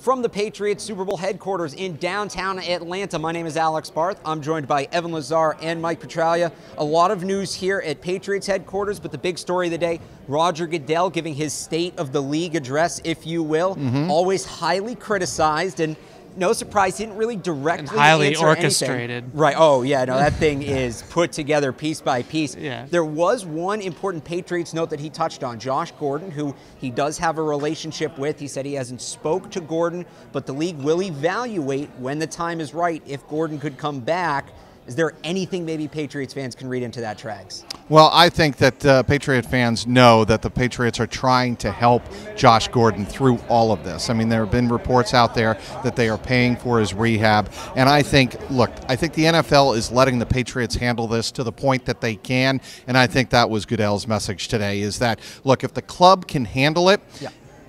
From the Patriots Super Bowl headquarters in downtown Atlanta, my name is Alex Barth. I'm joined by Evan Lazar and Mike Petraglia. A lot of news here at Patriots headquarters, but the big story of the day, Roger Goodell giving his State of the League address, if you will. Always highly criticized, and no surprise, he didn't really directly and highly answer orchestrated. Anything. Right. Oh, yeah. No, that thing is put together piece by piece. Yeah. There was one important Patriots note that he touched on. Josh Gordon, who he does have a relationship with. He said he hasn't spoke to Gordon, but the league will evaluate when the time is right if Gordon could come back. Is there anything maybe Patriots fans can read into that, Trags? Well, I think that Patriot fans know that the Patriots are trying to help Josh Gordon through all of this. I mean, there have been reports out there that they are paying for his rehab. And I think, look, I think the NFL is letting the Patriots handle this to the point that they can. And I think that was Goodell's message today is that, look, if the club can handle it,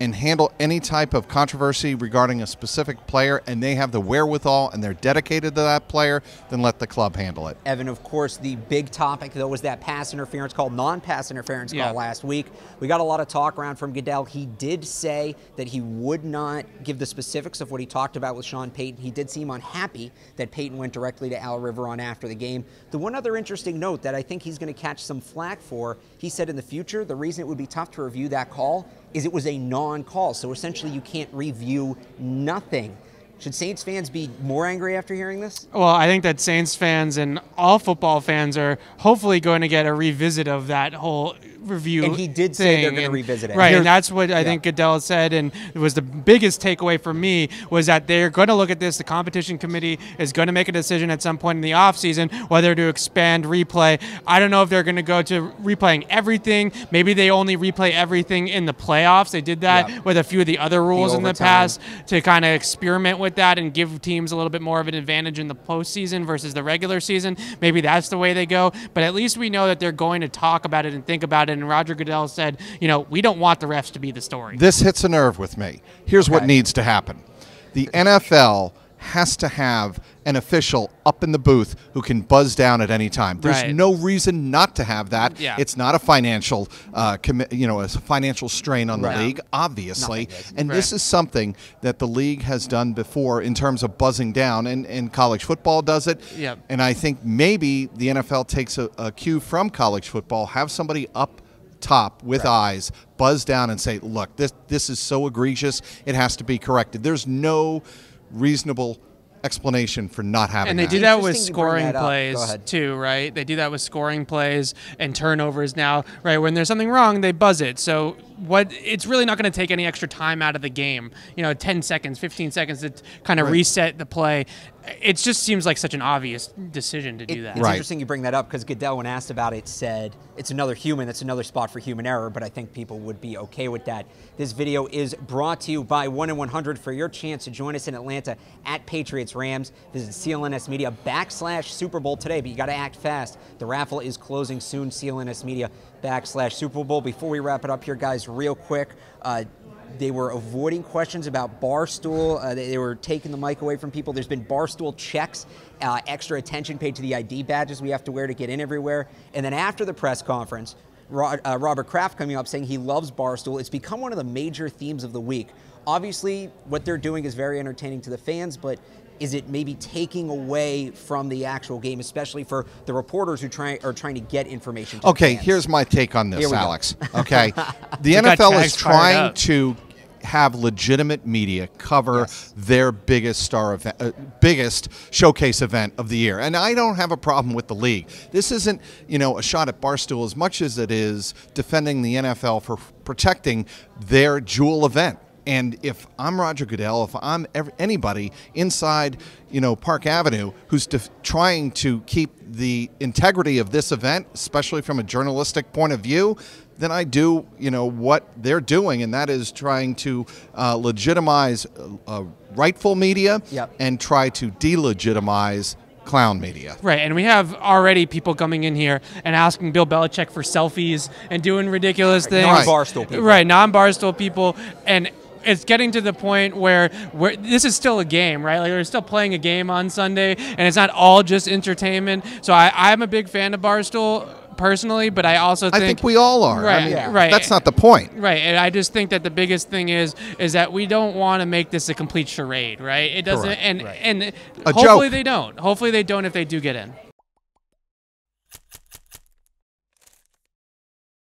and handle any type of controversy regarding a specific player, and they have the wherewithal and they're dedicated to that player, then let the club handle it. Evan, of course, the big topic, though, was that pass interference call, non-pass interference call last week. We got a lot of talk around from Goodell. He did say that he would not give the specifics of what he talked about with Sean Payton. He did seem unhappy that Payton went directly to Al Riveron after the game. The one other interesting note that I think he's going to catch some flack for, he said in the future, the reason it would be tough to review that call is it was a non-call, so essentially you can't review nothing. Should Saints fans be more angry after hearing this? Well, I think that Saints fans and all football fans are hopefully going to get a revisit of that whole review. And he did say they're going to revisit it. Right, and that's what I think Goodell said, and it was the biggest takeaway for me was that they're going to look at this. The competition committee is going to make a decision at some point in the offseason whether to expand replay. I don't know if they're going to go to replaying everything. Maybe they only replay everything in the playoffs. They did that with a few of the other rules in the past to kind of experiment with that and give teams a little bit more of an advantage in the postseason versus the regular season. Maybe that's the way they go, but at least we know that they're going to talk about it and think about it. And Roger Goodell said, you know, we don't want the refs to be the story. This hits a nerve with me. Here's what needs to happen. The NFL has to have an official up in the booth who can buzz down at any time. There's no reason not to have that. It's not a financial, a financial strain on the league, obviously. And this is something that the league has done before in terms of buzzing down, and college football does it. And I think maybe the NFL takes a cue from college football, have somebody up top with eyes, buzz down and say, look, this is so egregious, it has to be corrected. There's no reasonable explanation for not having and they do that with scoring plays too, right? They do that with scoring plays and turnovers now, right? When there's something wrong, they buzz it. So it's really not going to take any extra time out of the game. 10 seconds, 15 seconds to kind of reset the play. It just seems like such an obvious decision to do that. It's interesting you bring that up because Goodell, when asked about it, said it's another human. That's another spot for human error, but I think people would be okay with that. This video is brought to you by 1 in 100 for your chance to join us in Atlanta at Patriots Rams. Visit CLNS Media /Super Bowl today, but you got to act fast. The raffle is closing soon. CLNS Media /Super Bowl. Before we wrap it up here, guys, real quick, they were avoiding questions about Barstool. They were taking the mic away from people. There's been Barstool checks, extra attention paid to the ID badges we have to wear to get in everywhere. And then after the press conference, Robert Kraft coming up saying he loves Barstool. It's become one of the major themes of the week. Obviously, what they're doing is very entertaining to the fans, but is it maybe taking away from the actual game, especially for the reporters who are trying to get information to the fans? Here's my take on this, Alex. Okay, the NFL is trying to have legitimate media cover their biggest biggest showcase event of the year. And I don't have a problem with the league. This isn't, a shot at Barstool as much as it is defending the NFL for protecting their jewel event. And if I'm Roger Goodell, if I'm anybody inside, Park Avenue who's trying to keep the integrity of this event, especially from a journalistic point of view, then I do, what they're doing, and that is trying to legitimize rightful media and try to delegitimize clown media. Right, and we have already people coming in here and asking Bill Belichick for selfies and doing ridiculous things. Non-Barstool people. Right, non-Barstool people. And it's getting to the point where this is still a game, right? Like, they're still playing a game on Sunday, and it's not all just entertainment. So I'm a big fan of Barstool, personally, but I also think... I think we all are. Right, I mean, right. That's not the point. Right, and I just think that the biggest thing is that we don't want to make this a complete charade, right? It doesn't, Correct. and A hopefully joke. they don't. Hopefully they don't if they do get in.